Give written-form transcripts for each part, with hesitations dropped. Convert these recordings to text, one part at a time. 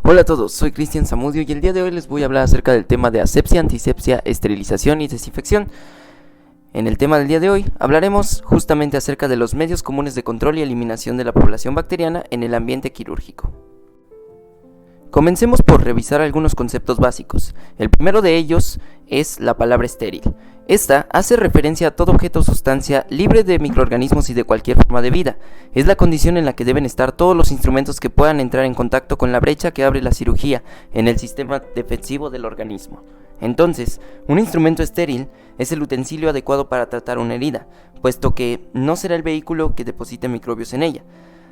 Hola a todos, soy Cristian Zamudio y el día de hoy les voy a hablar acerca del tema de asepsia, antisepsia, esterilización y desinfección. En el tema del día de hoy hablaremos justamente acerca de los medios comunes de control y eliminación de la población bacteriana en el ambiente quirúrgico. Comencemos por revisar algunos conceptos básicos. El primero de ellos es la palabra estéril. Esta hace referencia a todo objeto o sustancia libre de microorganismos y de cualquier forma de vida. Es la condición en la que deben estar todos los instrumentos que puedan entrar en contacto con la brecha que abre la cirugía en el sistema defensivo del organismo. Entonces, un instrumento estéril es el utensilio adecuado para tratar una herida, puesto que no será el vehículo que deposite microbios en ella.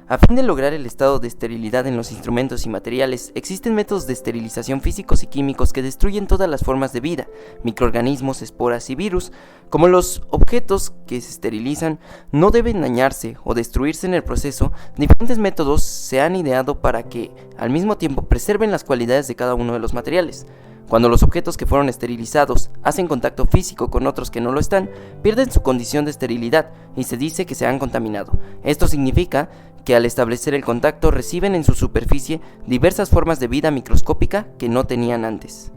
A fin de lograr el estado de esterilidad en los instrumentos y materiales, existen métodos de esterilización físicos y químicos que destruyen todas las formas de vida, microorganismos, esporas y virus. Como los objetos que se esterilizan no deben dañarse o destruirse en el proceso, diferentes métodos se han ideado para que, al mismo tiempo, preserven las cualidades de cada uno de los materiales. Cuando los objetos que fueron esterilizados hacen contacto físico con otros que no lo están, pierden su condición de esterilidad y se dice que se han contaminado. Esto significa que al establecer el contacto reciben en su superficie diversas formas de vida microscópica que no tenían antes.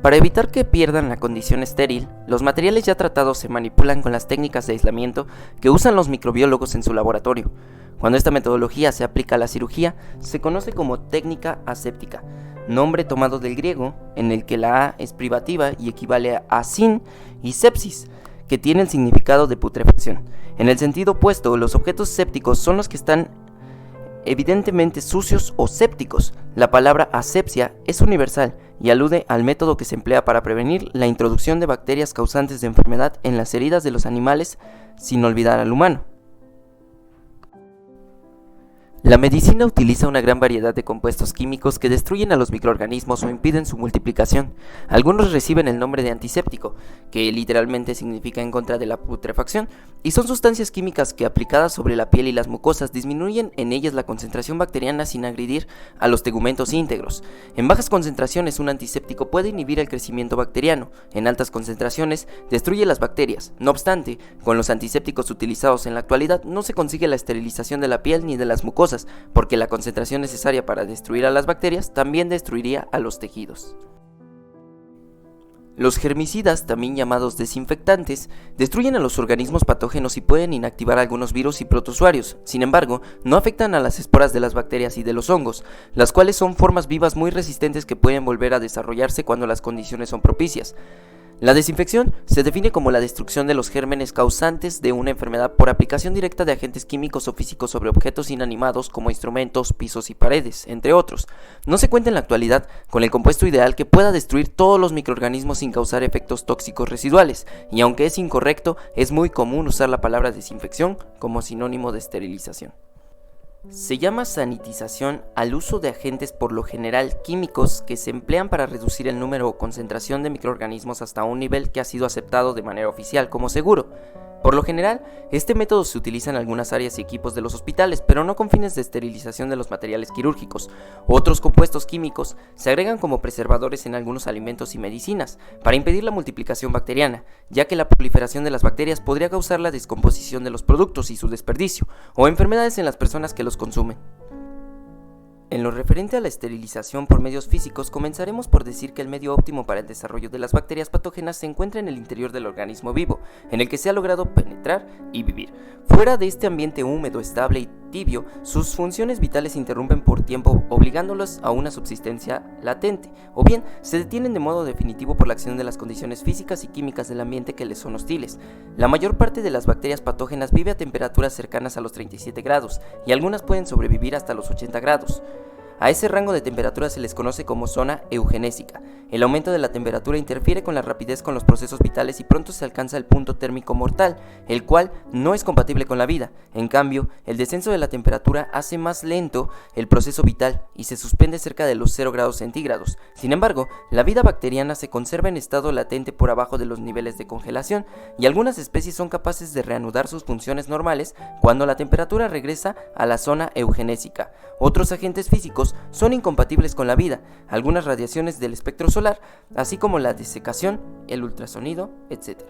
Para evitar que pierdan la condición estéril, los materiales ya tratados se manipulan con las técnicas de aislamiento que usan los microbiólogos en su laboratorio. Cuando esta metodología se aplica a la cirugía, se conoce como técnica aséptica, nombre tomado del griego, en el que la A es privativa y equivale a sin, y sepsis, que tiene el significado de putrefacción. En el sentido opuesto, los objetos sépticos son los que están evidentemente sucios o sépticos. La palabra asepsia es universal y alude al método que se emplea para prevenir la introducción de bacterias causantes de enfermedad en las heridas de los animales, sin olvidar al humano. La medicina utiliza una gran variedad de compuestos químicos que destruyen a los microorganismos o impiden su multiplicación. Algunos reciben el nombre de antiséptico, que literalmente significa en contra de la putrefacción, y son sustancias químicas que aplicadas sobre la piel y las mucosas disminuyen en ellas la concentración bacteriana sin agredir a los tegumentos íntegros. En bajas concentraciones un antiséptico puede inhibir el crecimiento bacteriano, en altas concentraciones destruye las bacterias. No obstante, con los antisépticos utilizados en la actualidad no se consigue la esterilización de la piel ni de las mucosas, porque la concentración necesaria para destruir a las bacterias también destruiría a los tejidos. Los germicidas, también llamados desinfectantes, destruyen a los organismos patógenos y pueden inactivar algunos virus y protozoarios. Sin embargo, no afectan a las esporas de las bacterias y de los hongos, las cuales son formas vivas muy resistentes que pueden volver a desarrollarse cuando las condiciones son propicias. La desinfección se define como la destrucción de los gérmenes causantes de una enfermedad por aplicación directa de agentes químicos o físicos sobre objetos inanimados como instrumentos, pisos y paredes, entre otros. No se cuenta en la actualidad con el compuesto ideal que pueda destruir todos los microorganismos sin causar efectos tóxicos residuales, y aunque es incorrecto, es muy común usar la palabra desinfección como sinónimo de esterilización. Se llama sanitización al uso de agentes por lo general químicos que se emplean para reducir el número o concentración de microorganismos hasta un nivel que ha sido aceptado de manera oficial como seguro. Por lo general, este método se utiliza en algunas áreas y equipos de los hospitales, pero no con fines de esterilización de los materiales quirúrgicos. Otros compuestos químicos se agregan como preservadores en algunos alimentos y medicinas, para impedir la multiplicación bacteriana, ya que la proliferación de las bacterias podría causar la descomposición de los productos y su desperdicio, o enfermedades en las personas que los consumen. En lo referente a la esterilización por medios físicos, comenzaremos por decir que el medio óptimo para el desarrollo de las bacterias patógenas se encuentra en el interior del organismo vivo, en el que se ha logrado penetrar y vivir. Fuera de este ambiente húmedo, estable y tibio, sus funciones vitales se interrumpen por tiempo, obligándolos a una subsistencia latente, o bien se detienen de modo definitivo por la acción de las condiciones físicas y químicas del ambiente que les son hostiles. La mayor parte de las bacterias patógenas vive a temperaturas cercanas a los 37 grados, y algunas pueden sobrevivir hasta los 80 grados. A ese rango de temperatura se les conoce como zona eugenésica. El aumento de la temperatura interfiere con la rapidez con los procesos vitales y pronto se alcanza el punto térmico mortal, el cual no es compatible con la vida. En cambio, el descenso de la temperatura hace más lento el proceso vital y se suspende cerca de los 0 grados centígrados. Sin embargo, la vida bacteriana se conserva en estado latente por abajo de los niveles de congelación y algunas especies son capaces de reanudar sus funciones normales cuando la temperatura regresa a la zona eugenésica. Otros agentes físicos son incompatibles con la vida, algunas radiaciones del espectro solar, así como la desecación, el ultrasonido, etc.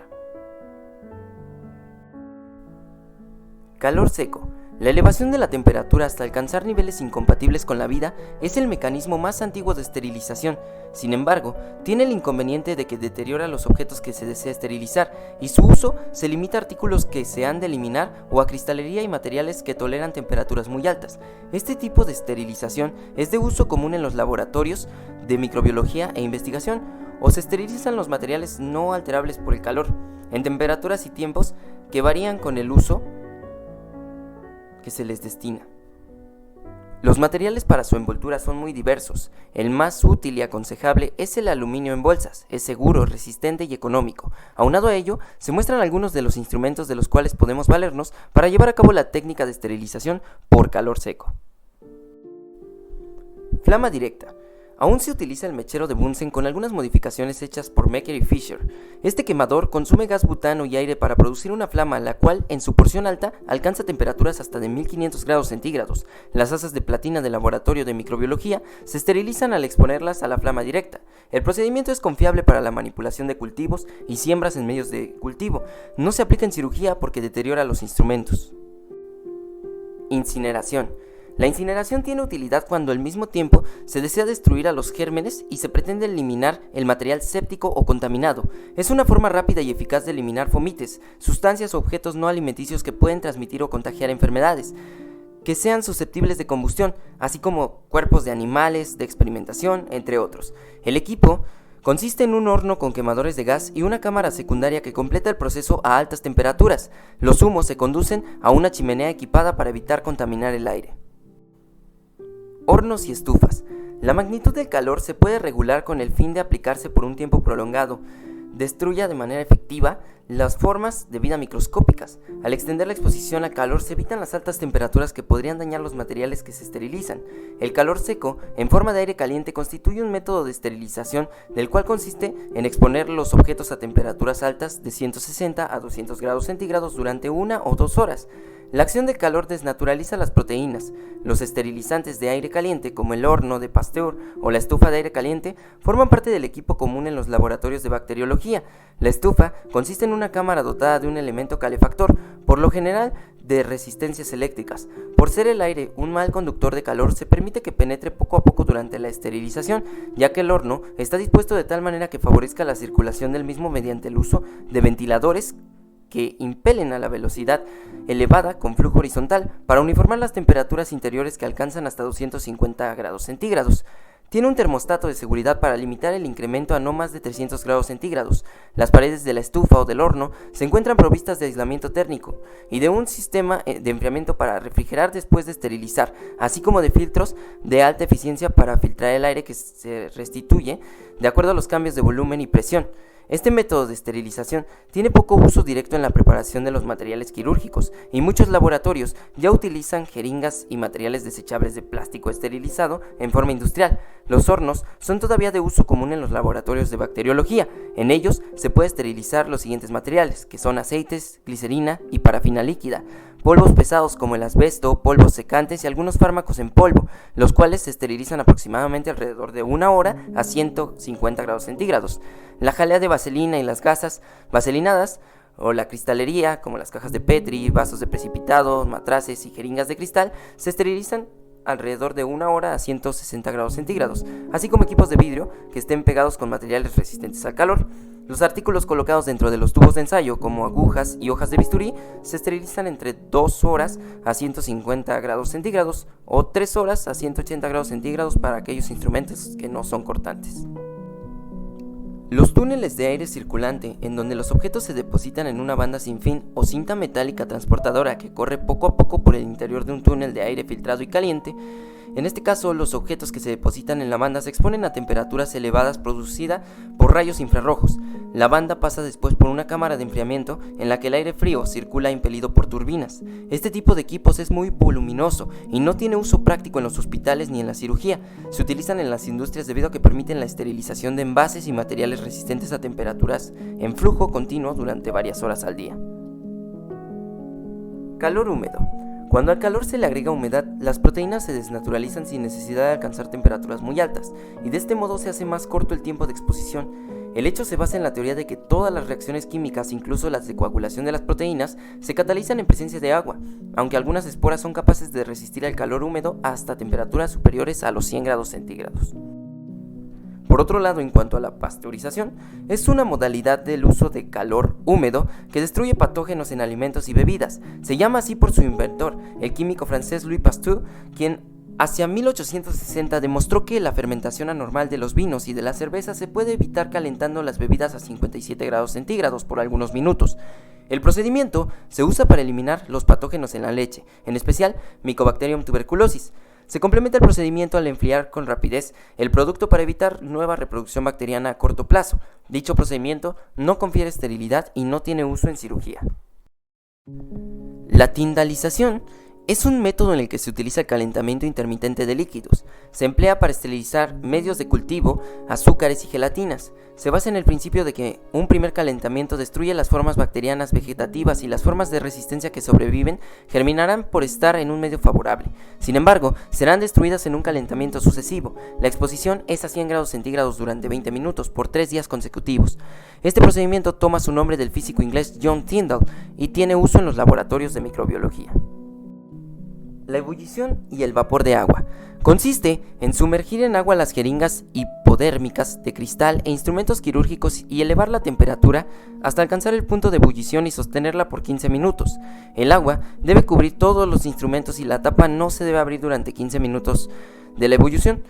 Calor seco. La elevación de la temperatura hasta alcanzar niveles incompatibles con la vida es el mecanismo más antiguo de esterilización. Sin embargo, tiene el inconveniente de que deteriora los objetos que se desea esterilizar y su uso se limita a artículos que se han de eliminar o a cristalería y materiales que toleran temperaturas muy altas. Este tipo de esterilización es de uso común en los laboratorios de microbiología e investigación, o se esterilizan los materiales no alterables por el calor, en temperaturas y tiempos que varían con el uso que se les destina. Los materiales para su envoltura son muy diversos. El más útil y aconsejable es el aluminio en bolsas. Es seguro, resistente y económico. Aunado a ello, se muestran algunos de los instrumentos de los cuales podemos valernos para llevar a cabo la técnica de esterilización por calor seco. Flama directa. Aún se utiliza el mechero de Bunsen con algunas modificaciones hechas por Mecker y Fisher. Este quemador consume gas butano y aire para producir una flama, la cual, en su porción alta, alcanza temperaturas hasta de 1500 grados centígrados. Las asas de platina del laboratorio de microbiología se esterilizan al exponerlas a la flama directa. El procedimiento es confiable para la manipulación de cultivos y siembras en medios de cultivo. No se aplica en cirugía porque deteriora los instrumentos. Incineración. La incineración tiene utilidad cuando al mismo tiempo se desea destruir a los gérmenes y se pretende eliminar el material séptico o contaminado. Es una forma rápida y eficaz de eliminar fomites, sustancias o objetos no alimenticios que pueden transmitir o contagiar enfermedades que sean susceptibles de combustión, así como cuerpos de animales, de experimentación, entre otros. El equipo consiste en un horno con quemadores de gas y una cámara secundaria que completa el proceso a altas temperaturas. Los humos se conducen a una chimenea equipada para evitar contaminar el aire. Hornos y estufas. La magnitud del calor se puede regular con el fin de aplicarse por un tiempo prolongado. Destruya de manera efectiva las formas de vida microscópicas. Al extender la exposición al calor se evitan las altas temperaturas que podrían dañar los materiales que se esterilizan. El calor seco, en forma de aire caliente, constituye un método de esterilización del cual consiste en exponer los objetos a temperaturas altas de 160 a 200 grados centígrados durante 1 o 2 horas. La acción del calor desnaturaliza las proteínas. Los esterilizantes de aire caliente, como el horno de Pasteur o la estufa de aire caliente, forman parte del equipo común en los laboratorios de bacteriología. La estufa consiste en una cámara dotada de un elemento calefactor, por lo general de resistencias eléctricas. Por ser el aire un mal conductor de calor, se permite que penetre poco a poco durante la esterilización, ya que el horno está dispuesto de tal manera que favorezca la circulación del mismo mediante el uso de ventiladores que impelen a la velocidad elevada con flujo horizontal para uniformar las temperaturas interiores que alcanzan hasta 250 grados centígrados. Tiene un termostato de seguridad para limitar el incremento a no más de 300 grados centígrados. Las paredes de la estufa o del horno se encuentran provistas de aislamiento térmico y de un sistema de enfriamiento para refrigerar después de esterilizar, así como de filtros de alta eficiencia para filtrar el aire que se restituye de acuerdo a los cambios de volumen y presión. Este método de esterilización tiene poco uso directo en la preparación de los materiales quirúrgicos y muchos laboratorios ya utilizan jeringas y materiales desechables de plástico esterilizado en forma industrial. Los hornos son todavía de uso común en los laboratorios de bacteriología. En ellos se puede esterilizar los siguientes materiales, que son aceites, glicerina y parafina líquida, polvos pesados como el asbesto, polvos secantes y algunos fármacos en polvo, los cuales se esterilizan aproximadamente alrededor de 1 hora a 150 grados centígrados. La jalea de vaselina y las gasas vaselinadas o la cristalería, como las cajas de Petri, vasos de precipitado, matraces y jeringas de cristal, se esterilizan alrededor de 1 hora a 160 grados centígrados, así como equipos de vidrio que estén pegados con materiales resistentes al calor. Los artículos colocados dentro de los tubos de ensayo, como agujas y hojas de bisturí, se esterilizan entre 2 horas a 150 grados centígrados o 3 horas a 180 grados centígrados para aquellos instrumentos que no son cortantes. Los túneles de aire circulante, en donde los objetos se depositan en una banda sin fin o cinta metálica transportadora que corre poco a poco por el interior de un túnel de aire filtrado y caliente. En este caso, los objetos que se depositan en la banda se exponen a temperaturas elevadas producidas por rayos infrarrojos. La banda pasa después por una cámara de enfriamiento en la que el aire frío circula impelido por turbinas. Este tipo de equipos es muy voluminoso y no tiene uso práctico en los hospitales ni en la cirugía. Se utilizan en las industrias debido a que permiten la esterilización de envases y materiales resistentes a temperaturas en flujo continuo durante varias horas al día. Calor húmedo. Cuando al calor se le agrega humedad, las proteínas se desnaturalizan sin necesidad de alcanzar temperaturas muy altas, y de este modo se hace más corto el tiempo de exposición. El hecho se basa en la teoría de que todas las reacciones químicas, incluso las de coagulación de las proteínas, se catalizan en presencia de agua, aunque algunas esporas son capaces de resistir el calor húmedo hasta temperaturas superiores a los 100 grados centígrados. Por otro lado, en cuanto a la pasteurización, es una modalidad del uso de calor húmedo que destruye patógenos en alimentos y bebidas. Se llama así por su inventor, el químico francés Louis Pasteur, quien hacia 1860 demostró que la fermentación anormal de los vinos y de la cerveza se puede evitar calentando las bebidas a 57 grados centígrados por algunos minutos. El procedimiento se usa para eliminar los patógenos en la leche, en especial Mycobacterium tuberculosis. Se complementa el procedimiento al enfriar con rapidez el producto para evitar nueva reproducción bacteriana a corto plazo. Dicho procedimiento no confiere esterilidad y no tiene uso en cirugía. La tindalización es un método en el que se utiliza el calentamiento intermitente de líquidos. Se emplea para esterilizar medios de cultivo, azúcares y gelatinas. Se basa en el principio de que un primer calentamiento destruye las formas bacterianas vegetativas y las formas de resistencia que sobreviven germinarán por estar en un medio favorable. Sin embargo, serán destruidas en un calentamiento sucesivo. La exposición es a 100 grados centígrados durante 20 minutos por 3 días consecutivos. Este procedimiento toma su nombre del físico inglés John Tyndall y tiene uso en los laboratorios de microbiología. La ebullición y el vapor de agua. Consiste en sumergir en agua las jeringas hipodérmicas de cristal e instrumentos quirúrgicos y elevar la temperatura hasta alcanzar el punto de ebullición y sostenerla por 15 minutos. El agua debe cubrir todos los instrumentos y la tapa no se debe abrir durante 15 minutos de la ebullición.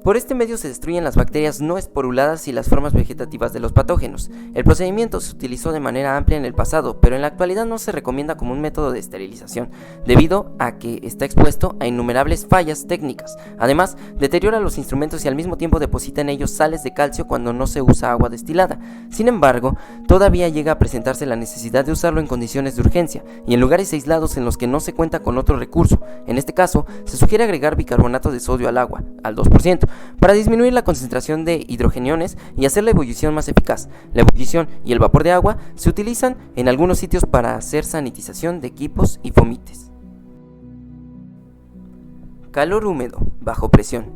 Por este medio se destruyen las bacterias no esporuladas y las formas vegetativas de los patógenos. El procedimiento se utilizó de manera amplia en el pasado, pero en la actualidad no se recomienda como un método de esterilización, debido a que está expuesto a innumerables fallas técnicas. Además, deteriora los instrumentos y al mismo tiempo deposita en ellos sales de calcio cuando no se usa agua destilada. Sin embargo, todavía llega a presentarse la necesidad de usarlo en condiciones de urgencia y en lugares aislados en los que no se cuenta con otro recurso. En este caso, se sugiere agregar bicarbonato de sodio al agua, al 2%, para disminuir la concentración de hidrogeniones y hacer la ebullición más eficaz. La ebullición y el vapor de agua se utilizan en algunos sitios para hacer sanitización de equipos y fomites. Calor húmedo, bajo presión.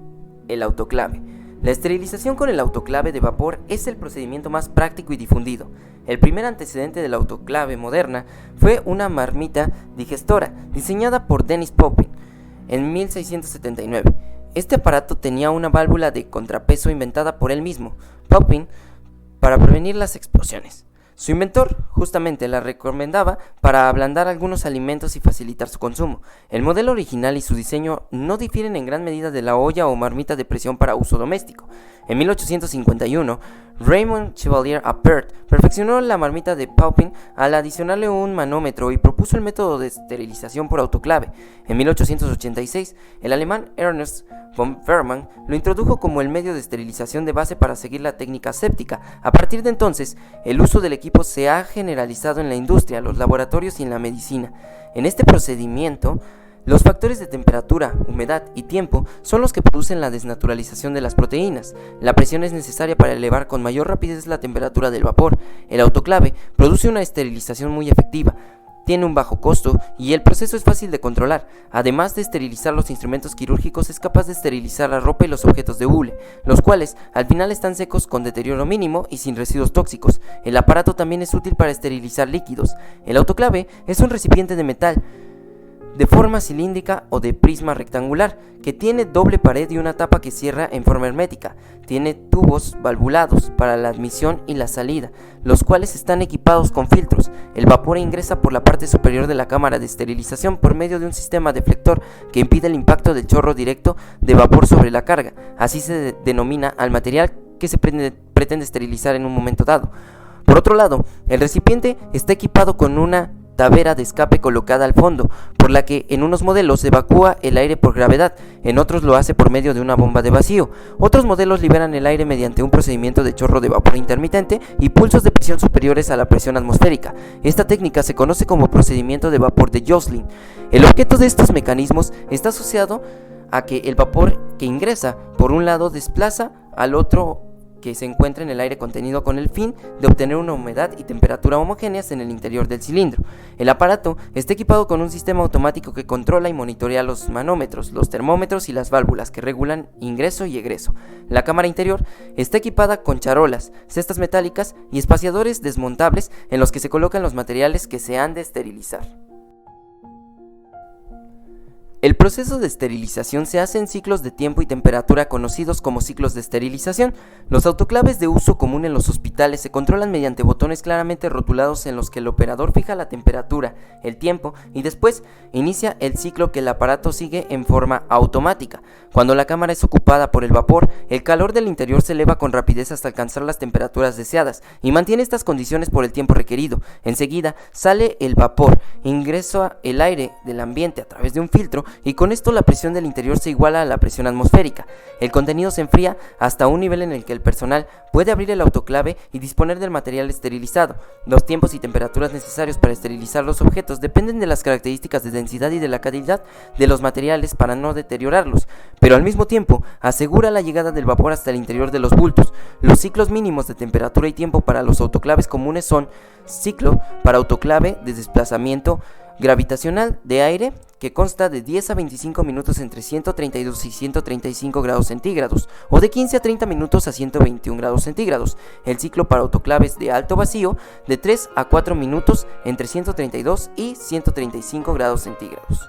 El autoclave. La esterilización con el autoclave de vapor es el procedimiento más práctico y difundido. El primer antecedente de la autoclave moderna fue una marmita digestora diseñada por Dennis Poppin en 1679. Este aparato tenía una válvula de contrapeso inventada por él mismo, Poppin, para prevenir las explosiones. Su inventor justamente la recomendaba para ablandar algunos alimentos y facilitar su consumo. El modelo original y su diseño no difieren en gran medida de la olla o marmita de presión para uso doméstico. En 1851, Raymond Chevalier Appert perfeccionó la marmita de Poppin al adicionarle un manómetro y propuso el método de esterilización por autoclave. En 1886, el alemán Ernst von Weyermann lo introdujo como el medio de esterilización de base para seguir la técnica aséptica. A partir de entonces, el uso del equipo se ha generalizado en la industria, los laboratorios y en la medicina. En este procedimiento, los factores de temperatura, humedad y tiempo son los que producen la desnaturalización de las proteínas. La presión es necesaria para elevar con mayor rapidez la temperatura del vapor. El autoclave produce una esterilización muy efectiva. Tiene un bajo costo y el proceso es fácil de controlar. Además de esterilizar los instrumentos quirúrgicos, es capaz de esterilizar la ropa y los objetos de hule, los cuales al final están secos con deterioro mínimo y sin residuos tóxicos. El aparato también es útil para esterilizar líquidos. El autoclave es un recipiente de metal de forma cilíndrica o de prisma rectangular, que tiene doble pared y una tapa que cierra en forma hermética. Tiene tubos valvulados para la admisión y la salida, los cuales están equipados con filtros. El vapor ingresa por la parte superior de la cámara de esterilización por medio de un sistema deflector que impide el impacto del chorro directo de vapor sobre la carga. Así se denomina al material que se pretende esterilizar en un momento dado. Por otro lado, el recipiente está equipado con una tabera de escape colocada al fondo, por la que en unos modelos evacúa el aire por gravedad, en otros lo hace por medio de una bomba de vacío. Otros modelos liberan el aire mediante un procedimiento de chorro de vapor intermitente y pulsos de presión superiores a la presión atmosférica. Esta técnica se conoce como procedimiento de vapor de Joslin. El objeto de estos mecanismos está asociado a que el vapor que ingresa por un lado desplaza al otro que se encuentra en el aire contenido con el fin de obtener una humedad y temperatura homogéneas en el interior del cilindro. El aparato está equipado con un sistema automático que controla y monitorea los manómetros, los termómetros y las válvulas que regulan ingreso y egreso. La cámara interior está equipada con charolas, cestas metálicas y espaciadores desmontables en los que se colocan los materiales que se han de esterilizar. El proceso de esterilización se hace en ciclos de tiempo y temperatura conocidos como ciclos de esterilización. Los autoclaves de uso común en los hospitales se controlan mediante botones claramente rotulados en los que el operador fija la temperatura, el tiempo y después inicia el ciclo que el aparato sigue en forma automática. Cuando la cámara es ocupada por el vapor, el calor del interior se eleva con rapidez hasta alcanzar las temperaturas deseadas y mantiene estas condiciones por el tiempo requerido. Enseguida sale el vapor, ingresa el aire del ambiente a través de un filtro y con esto la presión del interior se iguala a la presión atmosférica. El contenido se enfría hasta un nivel en el que el personal puede abrir el autoclave y disponer del material esterilizado. Los tiempos y temperaturas necesarios para esterilizar los objetos dependen de las características de densidad y de la calidad de los materiales para no deteriorarlos, pero al mismo tiempo asegura la llegada del vapor hasta el interior de los bultos. Los ciclos mínimos de temperatura y tiempo para los autoclaves comunes son: ciclo para autoclave de desplazamiento gravitacional de aire, que consta de 10 a 25 minutos entre 132 y 135 grados centígrados, o de 15 a 30 minutos a 121 grados centígrados. El ciclo para autoclaves de alto vacío, de 3 a 4 minutos entre 132 y 135 grados centígrados.